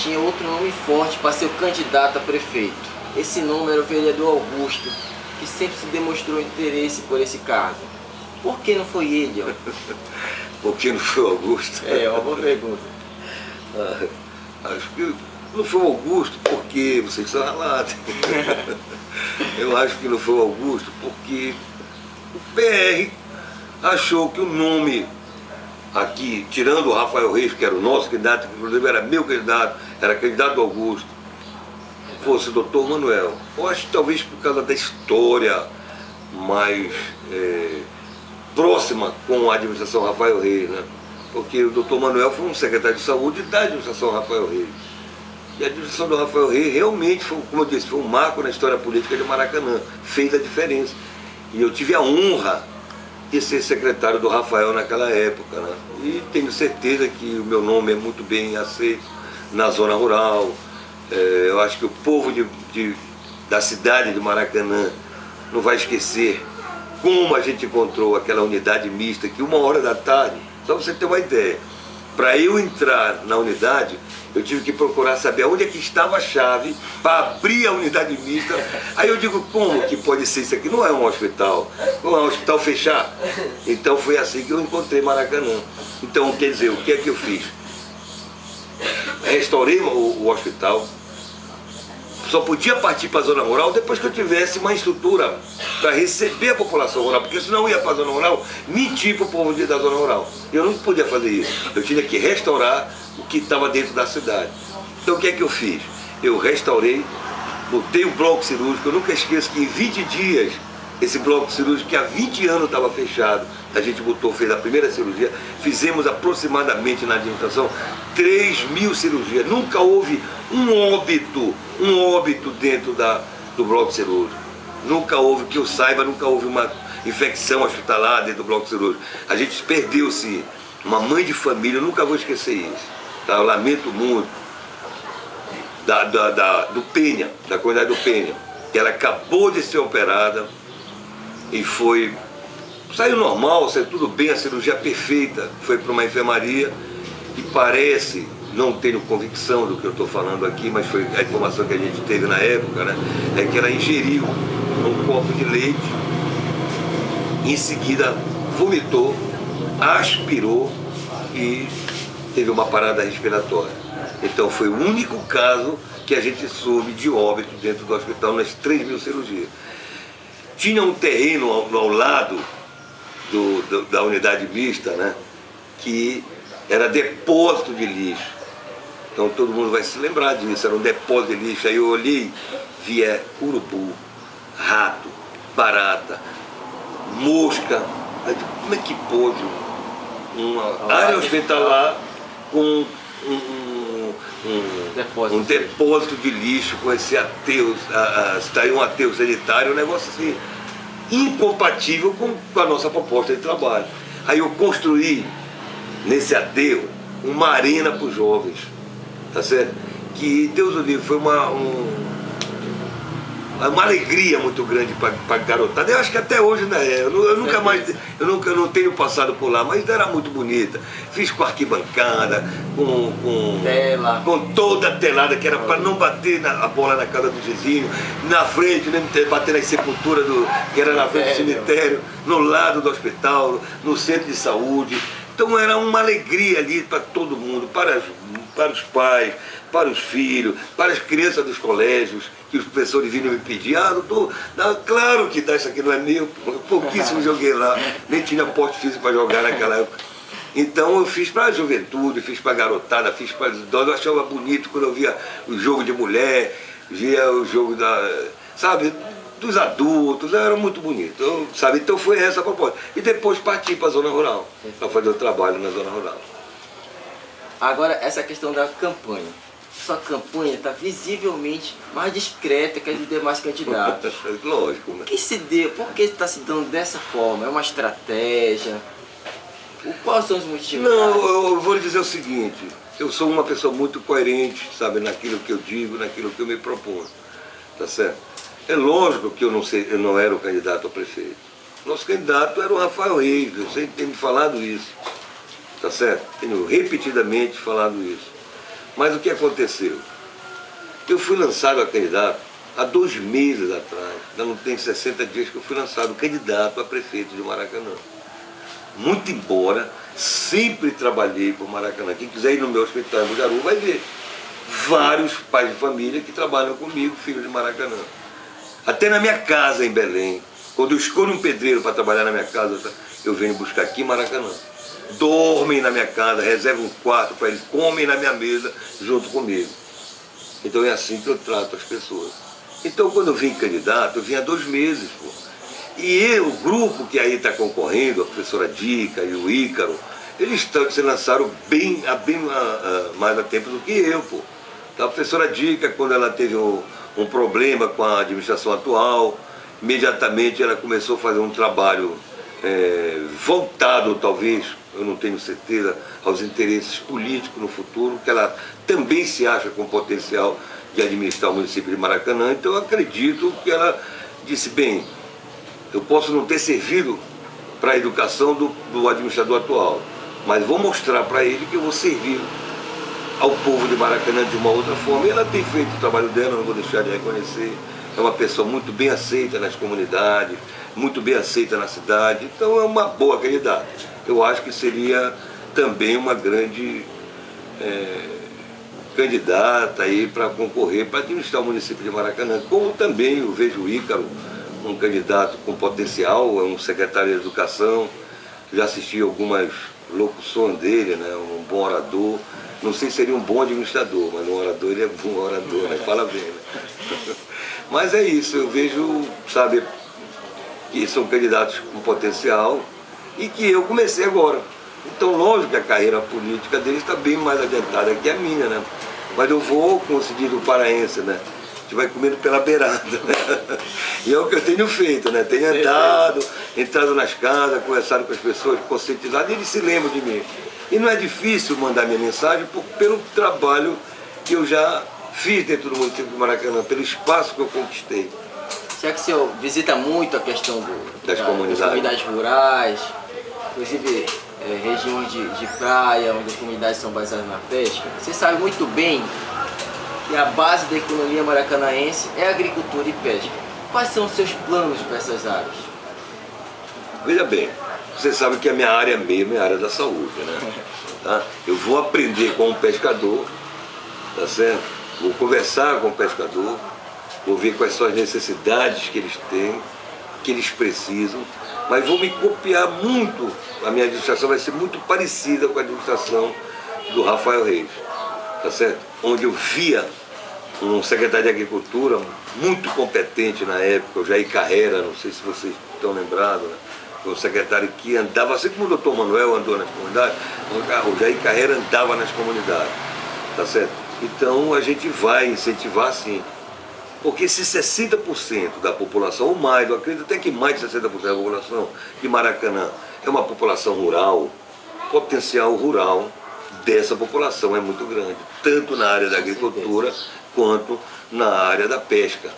tinha outro nome forte para ser o candidato a prefeito. Esse nome era o vereador Augusto, que sempre se demonstrou interesse por esse cargo. Por que não foi ele, ó? Por que não foi o Augusto? É uma boa pergunta. Acho que não foi o Augusto porque vocês são ralados. Eu acho que não foi o Augusto porque o PR achou que o nome aqui, tirando o Rafael Reis, que era o nosso candidato, que inclusive era meu candidato, era candidato do Augusto, fosse o Dr. Manuel. Eu acho que talvez por causa da história mais próxima com a administração Rafael Reis, né? Porque o Dr. Manuel foi um secretário de saúde da administração Rafael Reis. E a administração do Rafael Reis realmente, foi, como eu disse, foi um marco na história política de Maracanã, fez a diferença. E eu tive a honra de ser secretário do Rafael naquela época, né? E tenho certeza que o meu nome é muito bem aceito na zona rural. Eu acho que o povo da cidade de Maracanã não vai esquecer como a gente encontrou aquela unidade mista, que 1h da tarde, só para você ter uma ideia, para eu entrar na unidade, eu tive que procurar saber onde é que estava a chave para abrir a unidade mista. Aí eu digo, como que pode ser isso aqui? Não é um hospital, não é um hospital fechar. Então foi assim que eu encontrei Maracanã. Então, quer dizer, o que é que eu fiz? Restaurei o hospital, só podia partir para a zona rural depois que eu tivesse uma estrutura para receber a população rural, porque senão eu ia para a zona rural mentir para o povo da zona rural. Eu não podia fazer isso, eu tinha que restaurar o que estava dentro da cidade. Então o que é que eu fiz? Eu restaurei, botei o bloco cirúrgico. Eu nunca esqueço que em 20 dias, esse bloco cirúrgico que há 20 anos estava fechado, a gente botou, fez a primeira cirurgia, fizemos aproximadamente na administração 3.000 cirurgias. Nunca houve um óbito dentro do bloco cirúrgico. Nunca houve, que eu saiba, nunca houve uma infecção hospitalar dentro do bloco cirúrgico. A gente perdeu, sim, uma mãe de família, eu nunca vou esquecer isso. Tá? Eu lamento muito do Penha, da comunidade do Penha, que ela acabou de ser operada e saiu normal, saiu tudo bem, a cirurgia perfeita, foi para uma enfermaria e parece, não tenho convicção do que eu estou falando aqui, mas foi a informação que a gente teve na época, né, é que ela ingeriu um copo de leite, em seguida vomitou, aspirou e teve uma parada respiratória. Então foi o único caso que a gente soube de óbito dentro do hospital nas 3.000 cirurgias. Tinha um terreno ao lado da unidade mista, né, que era depósito de lixo. Então todo mundo vai se lembrar disso, era um depósito de lixo. Aí eu olhei, via urubu, rato, barata, mosca. Aí, como é que pode uma área hospitalar com um depósito de lixo, com esse aterro, estaria um aterro sanitário, um negócio assim, incompatível com a nossa proposta de trabalho. Aí eu construí nesse aterro uma arena para os jovens, tá certo? Que, Deus o livre, foi uma alegria muito grande para a garotada. Eu acho que até hoje ainda é. Eu não tenho passado por lá, mas era muito bonita. Fiz com arquibancada, com toda a telada, que era para não bater a bola na casa do vizinho, na frente, né, bater na sepultura que era na frente do cemitério, no lado do hospital, no centro de saúde. Então era uma alegria ali para todo mundo, para os pais, para os filhos, para as crianças dos colégios, que os professores vinham me pedir, doutor, claro que isso aqui não é meu, pouquíssimo joguei lá, nem tinha porte físico para jogar naquela época. Então eu fiz para a juventude, fiz para a garotada, fiz para os idosos. Eu achava bonito quando eu via o jogo de mulher, via o jogo dos adultos, era muito bonito, sabe? Então foi essa a proposta. E depois parti para a zona rural, para fazer o trabalho na zona rural. Agora, essa questão da campanha. Sua campanha está visivelmente mais discreta que a dos demais candidatos. Lógico, né? O que se deu? Por que está se dando dessa forma? É uma estratégia? Quais são os motivos? Não, eu vou lhe dizer o seguinte, eu sou uma pessoa muito coerente, sabe, naquilo que eu digo, naquilo que eu me proponho, tá certo? É lógico que eu não era o candidato a prefeito. Nosso candidato era o Rafael Reis, eu sempre tenho falado isso, tá certo? Tenho repetidamente falado isso. Mas o que aconteceu? Eu fui lançado a candidato há 2 meses atrás, ainda não tem 60 dias que eu fui lançado candidato a prefeito de Maracanã. Muito embora sempre trabalhei por Maracanã. Quem quiser ir no meu hospital em Bujaru vai ver vários pais de família que trabalham comigo, filhos de Maracanã. Até na minha casa em Belém, quando eu escolho um pedreiro para trabalhar na minha casa, eu venho buscar aqui em Maracanã. Dormem na minha casa, reservam um quarto para eles, comem na minha mesa junto comigo. Então é assim que eu trato as pessoas. Então quando eu vim candidato, eu vim há 2 meses, pô. E o grupo que aí está concorrendo, a professora Dica e o Ícaro, eles se lançaram mais a tempo do que eu, pô. Então, a professora Dica, quando ela teve um problema com a administração atual, imediatamente ela começou a fazer um trabalho voltado, talvez, eu não tenho certeza, aos interesses políticos no futuro, que ela também se acha com potencial de administrar o município de Maracanã. Então eu acredito que ela disse, bem, eu posso não ter servido para a educação do administrador atual, mas vou mostrar para ele que eu vou servir ao povo de Maracanã de uma outra forma. E ela tem feito o trabalho dela, não vou deixar de reconhecer. É uma pessoa muito bem aceita nas comunidades, muito bem aceita na cidade, então é uma boa candidata. Eu acho que seria também uma grande candidata aí para concorrer, para administrar o município de Maracanã, como também eu vejo o Ícaro, um candidato com potencial, é um secretário de educação, já assisti algumas locuções dele, né, um bom orador, não sei se seria um bom administrador, mas um orador ele é bom orador, né, fala bem, né? Mas é isso, eu vejo, sabe, que são candidatos com potencial e que eu comecei agora. Então, lógico que a carreira política deles está bem mais adiantada que a minha, né? Mas eu vou, como se diz o paraense, né? A gente vai comendo pela beirada, né? E é o que eu tenho feito, né? Tenho andado, entrado nas casas, conversado com as pessoas, conscientizado, e eles se lembram de mim. E não é difícil mandar minha mensagem pelo trabalho que eu já fiz dentro do município de Maracanã, pelo espaço que eu conquistei. Será que o senhor visita muito a questão das comunidades rurais, inclusive regiões de praia, onde as comunidades são baseadas na pesca? Você sabe muito bem que a base da economia maracanaense é a agricultura e pesca. Quais são os seus planos para essas áreas? Veja bem, você sabe que a minha área mesmo é a área da saúde, né? Tá? Eu vou aprender com um pescador, tá certo? Vou conversar com o pescador, vou ver quais são as necessidades que eles têm, que eles precisam, mas vou me copiar muito, a minha administração vai ser muito parecida com a administração do Rafael Reis, tá certo? Onde eu via um secretário de Agricultura muito competente na época, o Jair Carreira, não sei se vocês estão lembrados, né? O secretário que andava, assim como o doutor Manuel andou nas comunidades, o Jair Carreira andava nas comunidades, tá certo? Então a gente vai incentivar sim, porque se 60% da população, ou mais, eu acredito até que mais de 60% da população de Maracanã é uma população rural, o potencial rural dessa população é muito grande, tanto na área da agricultura quanto na área da pesca.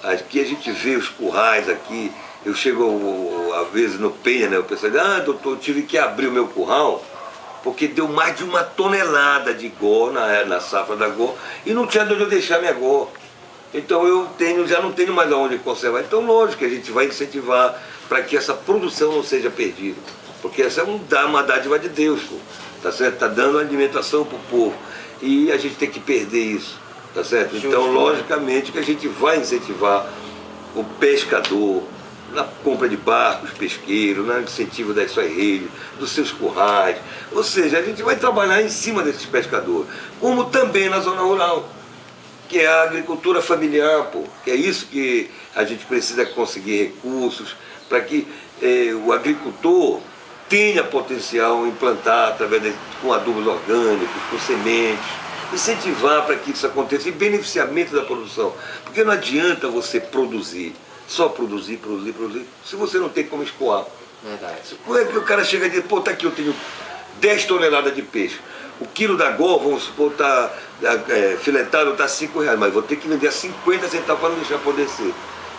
Aqui a gente vê os currais aqui, eu chego às vezes no Penha, né, o pessoal diz, doutor, eu tive que abrir o meu curral, porque deu mais de 1 tonelada de gó na safra da gó, e não tinha onde eu deixar minha gó. Então eu já não tenho mais aonde conservar. Então lógico que a gente vai incentivar para que essa produção não seja perdida, porque essa é uma dádiva de Deus, pô, tá certo? Está dando alimentação para o povo, e a gente tem que perder isso, tá certo? Então logicamente que a gente vai incentivar o pescador, na compra de barcos pesqueiros, no incentivo das suas redes, dos seus currais. Ou seja, a gente vai trabalhar em cima desses pescadores, como também na zona rural, que é a agricultura familiar, pô, que é isso que a gente precisa conseguir recursos para que o agricultor tenha potencial em plantar com adubos orgânicos, com sementes, incentivar para que isso aconteça, e beneficiamento da produção, porque não adianta você produzir, só produzir, se você não tem como escoar. Verdade. Como é que o cara chega e diz, pô, tá aqui, eu tenho 10 toneladas de peixe, o quilo da gol, vamos supor, tá filetado, tá R$5, mas vou ter que vender a 50 centavos para não deixar apodrecer.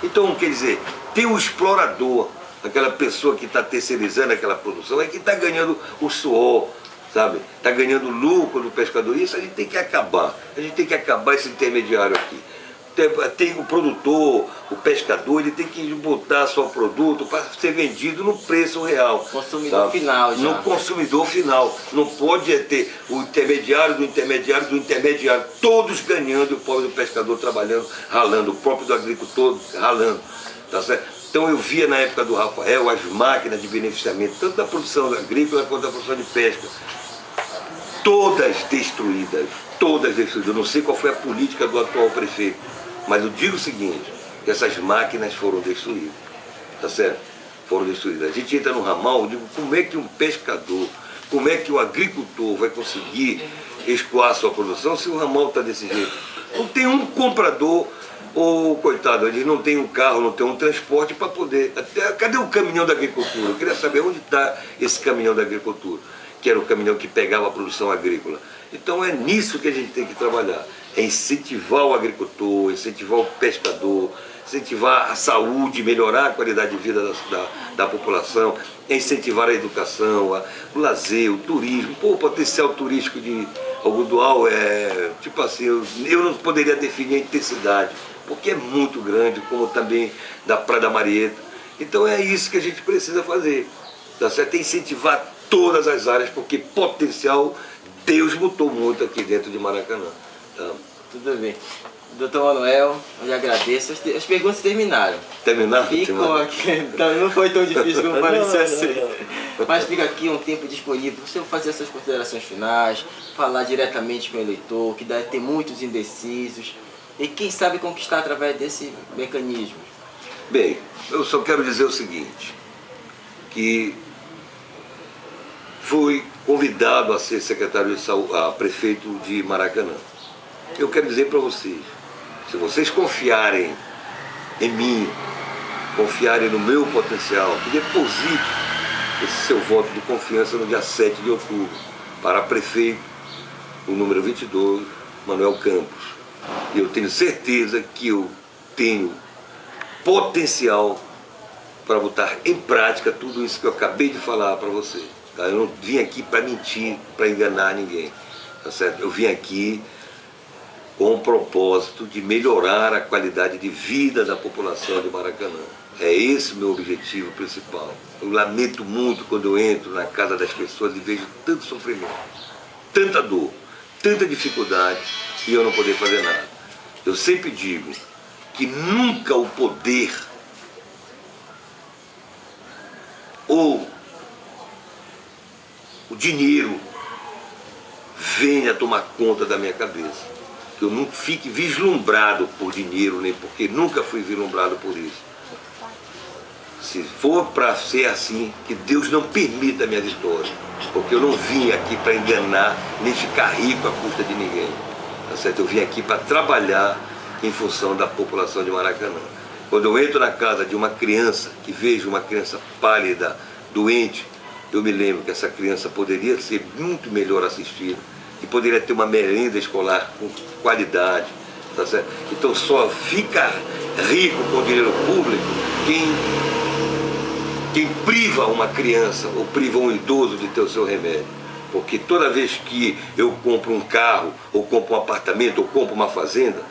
Então, quer dizer, tem um explorador, aquela pessoa que está terceirizando aquela produção, é que está ganhando o suor, sabe? Está ganhando lucro do pescador. Isso a gente tem que acabar. A gente tem que acabar esse intermediário aqui. Tem o produtor, o pescador, ele tem que botar seu produto para ser vendido no preço real. Consumidor, sabe? Final já. No consumidor final. Não pode ter o intermediário do intermediário do intermediário. Todos ganhando e o pobre do pescador trabalhando, ralando. O próprio do agricultor ralando. Tá certo? Então eu via na época do Rafael as máquinas de beneficiamento, tanto da produção agrícola quanto da produção de pesca. Todas destruídas. Todas destruídas. Eu não sei qual foi a política do atual prefeito. Mas eu digo o seguinte, que essas máquinas foram destruídas, tá certo? Foram destruídas. A gente entra no ramal, eu digo, como é que um pescador, como é que um agricultor vai conseguir escoar sua produção se o ramal está desse jeito? Não tem um comprador, ou coitado, eles não tem um carro, não tem um transporte para poder... Cadê o caminhão da agricultura? Eu queria saber onde está esse caminhão da agricultura, que era o caminhão que pegava a produção agrícola. Então é nisso que a gente tem que trabalhar. É incentivar o agricultor, incentivar o pescador, incentivar a saúde, melhorar a qualidade de vida da população, é incentivar a educação, o lazer, o turismo. Pô, o potencial turístico de Algodoal é, tipo assim, eu não poderia definir a intensidade, porque é muito grande, como também da Praia da Marieta. Então é isso que a gente precisa fazer, tá certo? É incentivar todas as áreas, porque potencial Deus botou muito aqui dentro de Maracanã. Tá? Tudo bem. Doutor Manuel, eu lhe agradeço. As perguntas terminaram. Terminaram? Ficam aqui. Não foi tão difícil como parecia ser. Mas fica aqui um tempo disponível para você fazer essas considerações finais, falar diretamente com o eleitor, que deve ter muitos indecisos, e quem sabe conquistar através desse mecanismo. Bem, eu só quero dizer o seguinte, que fui convidado a ser secretário de saúde, a prefeito de Maracanã. Eu quero dizer para vocês, se vocês confiarem em mim, confiarem no meu potencial, que deposite esse seu voto de confiança no dia 7 de outubro para prefeito, o número 22, Manuel Campos. E eu tenho certeza que eu tenho potencial para botar em prática tudo isso que eu acabei de falar para vocês. Tá? Eu não vim aqui para mentir, para enganar ninguém. Tá certo? Eu vim aqui com o propósito de melhorar a qualidade de vida da população de Maracanã. É esse o meu objetivo principal. Eu lamento muito quando eu entro na casa das pessoas e vejo tanto sofrimento, tanta dor, tanta dificuldade e eu não poder fazer nada. Eu sempre digo que nunca o poder ou o dinheiro venha tomar conta da minha cabeça. Que eu não fique vislumbrado por dinheiro, nem porque nunca fui vislumbrado por isso. Se for para ser assim, que Deus não permita a minha vitória, porque eu não vim aqui para enganar, nem ficar rico à custa de ninguém. Tá certo? Eu vim aqui para trabalhar em função da população de Maracanã. Quando eu entro na casa de uma criança, que vejo uma criança pálida, doente, eu me lembro que essa criança poderia ser muito melhor assistida, que poderia ter uma merenda escolar com qualidade, tá certo? Então só fica rico com dinheiro público quem priva uma criança ou priva um idoso de ter o seu remédio. Porque toda vez que eu compro um carro, ou compro um apartamento, ou compro uma fazenda,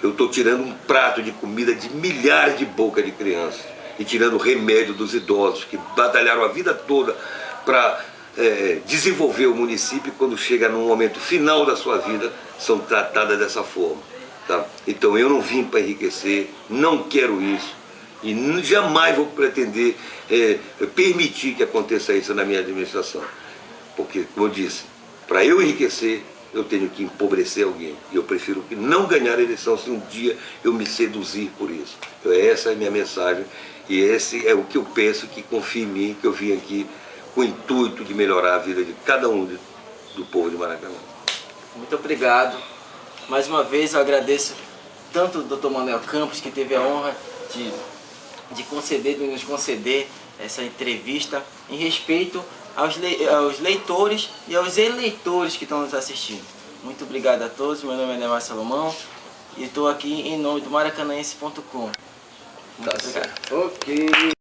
eu estou tirando um prato de comida de milhares de bocas de crianças e tirando o remédio dos idosos que batalharam a vida toda para desenvolver o município, e quando chega no momento final da sua vida, são tratadas dessa forma. Tá? Então eu não vim para enriquecer, não quero isso, e jamais vou pretender permitir que aconteça isso na minha administração. Porque, como eu disse, para eu enriquecer, eu tenho que empobrecer alguém. E eu prefiro que não ganhar a eleição se um dia eu me seduzir por isso. Então essa é a minha mensagem, e esse é o que eu penso, que confie em mim, que eu vim aqui com o intuito de melhorar a vida de cada um do povo de Maracanã. Muito obrigado. Mais uma vez eu agradeço tanto o Dr. Manuel Campos, que teve a honra de nos conceder essa entrevista em respeito aos leitores e aos eleitores que estão nos assistindo. Muito obrigado a todos. Meu nome é Neymar Salomão e estou aqui em nome do Maracanãense.com. Muito obrigado. Ok.